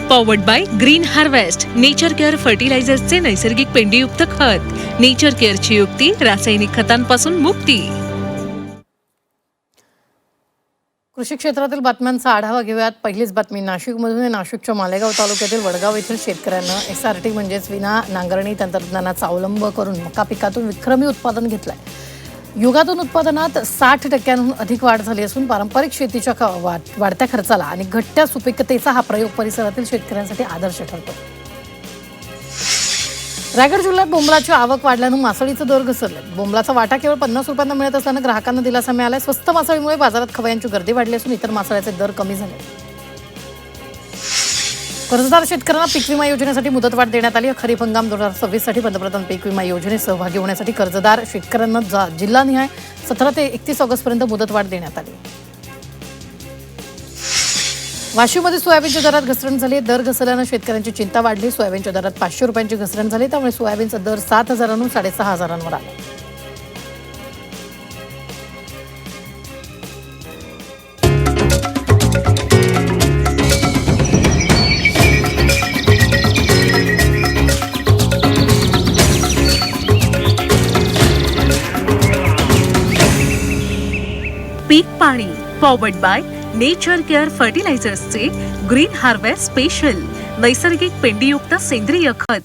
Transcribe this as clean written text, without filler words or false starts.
Powered by green harvest, nature care फर्टिलायझर्सचे नैसर्गिक पेंडीयुक्त खत. नेचर केअरची युक्ती, रासायनिक खतांपासून मुक्ती. कृषी क्षेत्रातील बातम्यांचा आढावा घेऊयात. पहिलीच बातमी नाशिकमधून. नाशिकच्या मालेगाव तालुक्यातील वडगाव येथील शेतकऱ्यांना SRT म्हणजेच विना नांगरणी तंत्रज्ञानाचा अवलंब करून मका पिकातून विक्रमी उत्पादन घेतलंय. युगातून उत्पादनात 60% अधिक वाढ झाली असून पारंपरिक शेतीच्या वाढत्या खर्चाला आणि घट्ट्या सुपीकतेचा हा प्रयोग परिसरातील शेतकऱ्यांसाठी आदर्श ठरतो. रायगड जिल्ह्यात बोंबलाची आवक वाढल्यानं मासळीचे दर घसरले. बोंबलाचा वाटा केवळ 50 रुपयांना मिळत असल्यानं ग्राहकांना दिलासा मिळालाय. स्वस्त मासळीमुळे बाजारात खवयांची गर्दी वाढली असून इतर मासळ्याचे दर कमी झाले. कर्जदार शेतकऱ्यांना पीक विमा योजनेसाठी मुदतवाढ देण्यात आली. खरीप हंगाम 2026 साठी पंतप्रधान पीक विमा योजनेत सहभागी होण्यासाठी कर्जदार शेतकऱ्यांना जिल्हानिहाय 17 ते 31 ऑगस्टपर्यंत मुदतवाढ देण्यात आली. वाशिममध्ये सोयाबीनच्या दरात घसरण झाली. दर घसरल्यानं शेतकऱ्यांची चिंता वाढली. सोयाबीनच्या दरात 500 रुपयांची घसरण झाली. त्यामुळे सोयाबीनचा दर 7,000 6,500 आला. पीक पाणी पॉवर्ड बाय नेचर केअर फर्टिलायझर्सचे ग्रीन हार्वेस्ट स्पेशल, नैसर्गिक पेंडीयुक्त सेंद्रिय खत.